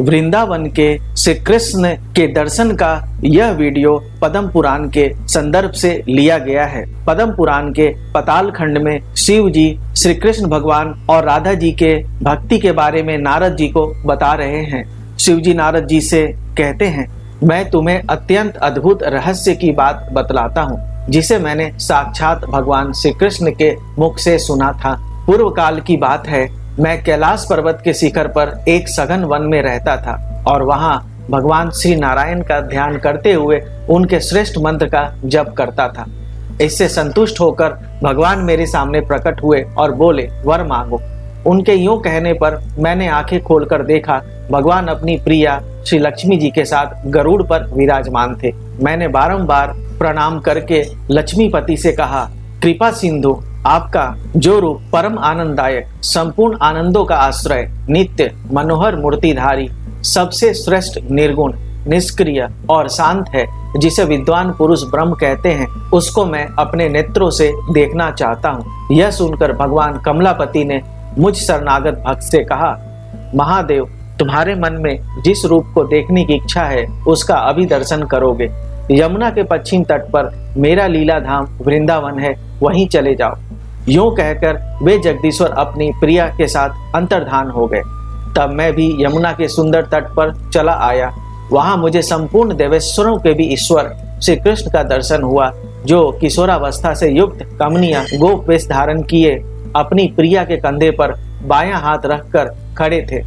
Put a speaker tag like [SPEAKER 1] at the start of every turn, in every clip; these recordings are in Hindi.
[SPEAKER 1] वृंदावन के श्री कृष्ण के दर्शन का यह वीडियो पद्म पुराण के संदर्भ से लिया गया है। पद्म पुराण के पाताल खंड में शिव जी श्री कृष्ण भगवान और राधा जी के भक्ति के बारे में नारद जी को बता रहे हैं। शिव जी नारद जी से कहते हैं, मैं तुम्हें अत्यंत अद्भुत रहस्य की बात बतलाता हूँ, जिसे मैंने साक्षात भगवान श्री कृष्ण के मुख से सुना था। पूर्व काल की बात है, मैं कैलाश पर्वत के शिखर पर एक सघन वन में रहता था और वहां भगवान श्री नारायण का ध्यान करते हुए उनके श्रेष्ठ मंत्र का जप करता था। इससे संतुष्ट होकर भगवान मेरे सामने प्रकट हुए और बोले, वर मांगो। उनके यूं कहने पर मैंने आंखें खोलकर देखा, भगवान अपनी प्रिया श्री लक्ष्मी जी के साथ गरुड़ पर विराजमान थे। मैंने बारंबार प्रणाम करके लक्ष्मीपति से कहा, कृपा सिंधु, आपका जो रूप परम आनंददायक, संपूर्ण आनंदों का आश्रय, नित्य मनोहर मूर्तिधारी, सबसे श्रेष्ठ, निर्गुण, निष्क्रिय और शांत है, जिसे विद्वान पुरुष ब्रह्म कहते हैं, उसको मैं अपने नेत्रों से देखना चाहता हूँ। यह सुनकर भगवान कमलापति ने मुझ शरणागत भक्त से कहा, महादेव, तुम्हारे मन में जिस रूप को देखने की इच्छा है उसका अभी दर्शन करोगे। यमुना के पश्चिम तट पर मेरा लीला धाम वृंदावन है, वहीं चले जाओ। यूं कहकर वे जगदीश्वर अपनी प्रिया के साथ अंतर्धान हो गए। तब मैं भी यमुना के सुंदर तट पर चला आया। वहां मुझे संपूर्ण देवेश्वरों के भी ईश्वर श्री कृष्ण का दर्शन हुआ, जो किशोरावस्था से युक्त कमनीय गोप वेश धारण किए अपनी प्रिया के कंधे पर बायां हाथ रखकर खड़े थे।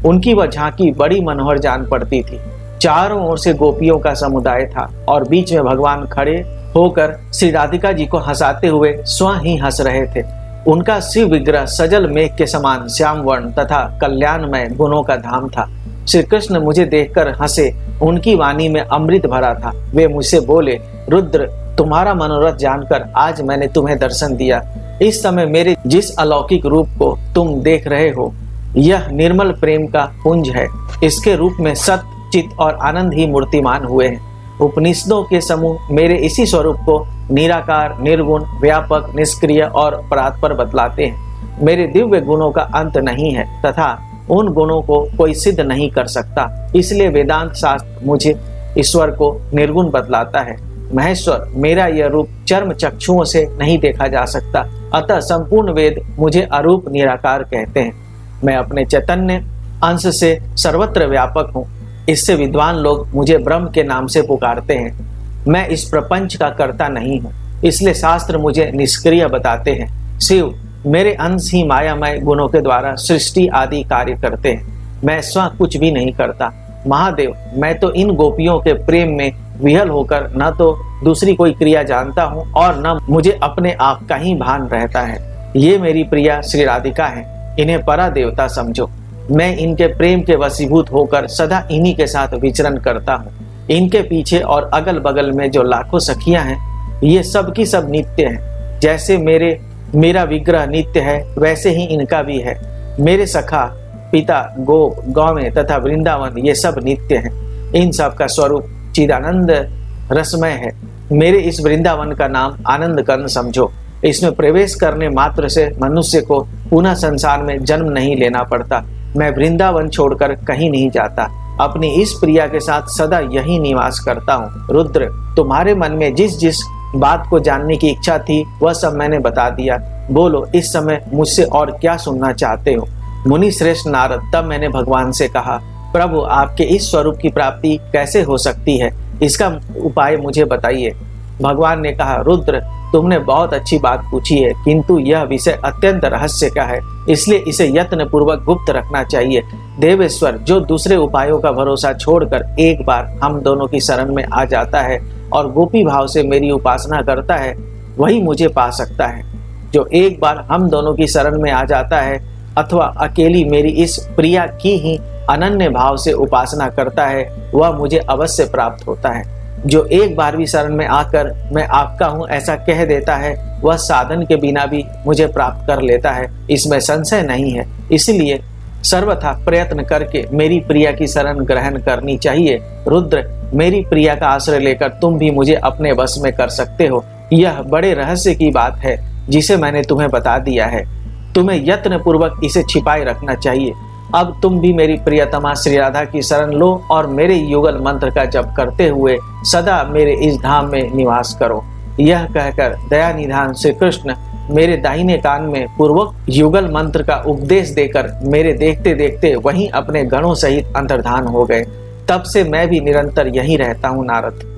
[SPEAKER 1] उनकी वह झांकी बड़ी मनोहर जान पड़ती थी। चारों ओर से गोपियों का समुदाय था और बीच में भगवान खड़े होकर श्री राधिका जी को हंसाते हुए स्वयं ही हंस रहे थे। उनका शिव विग्रह सजल मेघ के समान श्याम वर्ण तथा कल्याणमय गुणों का धाम था। श्री कृष्ण मुझे देखकर हंसे। उनकी वाणी में अमृत भरा था। वे मुझसे बोले, रुद्र, तुम्हारा मनोरथ जानकर आज मैंने तुम्हें दर्शन दिया। इस समय मेरे जिस अलौकिक रूप को तुम देख रहे हो, यह निर्मल प्रेम का पुंज है। इसके रूप में सत्य, चित्त और आनंद ही मूर्तिमान हुए हैं। उपनिषदों के समूह मेरे इसी स्वरूप को निराकार, निर्गुण, व्यापक, निष्क्रिय और परात्पर बतलाते हैं। मेरे दिव्य गुणों का अंत नहीं है तथा उन गुणों को कोई सिद्ध नहीं कर सकता। इसलिए वेदांत शास्त्र मुझे ईश्वर को निर्गुण बतलाता है। महेश्वर, मेरा यह रूप चर्म चक्षुओं से नहीं देखा जा सकता, अतः संपूर्ण वेद मुझे अरूप निराकार कहते हैं। मैं अपने चैतन्य अंश से सर्वत्र व्यापक हूँ। इससे विद्वान लोग मुझे ब्रह्म के नाम से पुकारते हैं। मैं इस प्रपंच का कर्ता नहीं हूँ, इसलिए शास्त्र मुझे निष्क्रिय बताते हैं। शिव, मेरे अंश ही मायामय गुणों के द्वारा सृष्टि आदि कार्य करते हैं। मैं स्वयं कुछ भी नहीं करता। महादेव, मैं तो इन गोपियों के प्रेम में विहल होकर न तो दूसरी कोई क्रिया जानता हूँ और न मुझे अपने आप का ही भान रहता है। ये मेरी प्रिया श्री राधिका है, इन्हें परा देवता समझो। मैं इनके प्रेम के वशीभूत होकर सदा इन्हीं के साथ विचरण करता हूँ। इनके पीछे और अगल बगल में जो लाखों सखियां हैं, ये सब की सब नित्य हैं। जैसे मेरा विग्रह नित्य है, वैसे ही इनका भी है। मेरे सखा, पिता, गोप, गौवें तथा वृंदावन, ये सब नित्य हैं। इन सब का स्वरूप चिदानंद रसमय है। मेरे इस वृंदावन का नाम आनंद कर्ण समझो। इसमें प्रवेश करने मात्र से मनुष्य को पुनः संसार में जन्म नहीं लेना पड़ता। मैं वृंदावन छोड़कर कहीं नहीं जाता। अपनी इस प्रिया के साथ सदा यही निवास करता हूँ। रुद्र, तुम्हारे मन में जिस जिस बात को जानने की इच्छा थी वह सब मैंने बता दिया। बोलो, इस समय मुझसे और क्या सुनना चाहते हो? मुनि श्रेष्ठ नारद, तब मैंने भगवान से कहा, प्रभु, आपके इस स्वरूप की प्राप्ति कैसे हो सकती है? इसका उपाय मुझे बताइए। भगवान ने कहा, रुद्र, तुमने बहुत अच्छी बात पूछी है, किंतु यह विषय अत्यंत रहस्य का है, इसलिए इसे यत्न पूर्वक गुप्त रखना चाहिए। देवेश्वर, जो दूसरे उपायों का भरोसा छोड़कर एक बार हम दोनों की शरण में आ जाता है और गोपी भाव से मेरी उपासना करता है, वही मुझे पा सकता है। जो एक बार हम दोनों की शरण में आ जाता है अथवा अकेली मेरी इस प्रिया की ही अनन्य भाव से उपासना करता है, वह मुझे अवश्य प्राप्त होता है। जो एक बार भी शरण में आकर मैं आपका हूँ ऐसा कह देता है, वह साधन के बिना भी मुझे प्राप्त कर लेता है, इसमें संशय नहीं है। इसलिए सर्वथा प्रयत्न करके मेरी प्रिया की शरण ग्रहण करनी चाहिए। रुद्र, मेरी प्रिया का आश्रय लेकर तुम भी मुझे अपने वश में कर सकते हो। यह बड़े रहस्य की बात है जिसे मैंने तुम्हें बता दिया है। तुम्हें यत्न पूर्वक इसे छिपाए रखना चाहिए। अब तुम भी मेरी प्रियतमा श्री राधा की शरण लो और मेरे युगल मंत्र का जप करते हुए सदा मेरे इस धाम में निवास करो। यह कहकर दया निधान श्री कृष्ण मेरे दाहिने कान में पूर्वक युगल मंत्र का उपदेश देकर मेरे देखते देखते वहीं अपने गणों सहित अंतर्धान हो गए। तब से मैं भी निरंतर यहीं रहता हूँ नारद।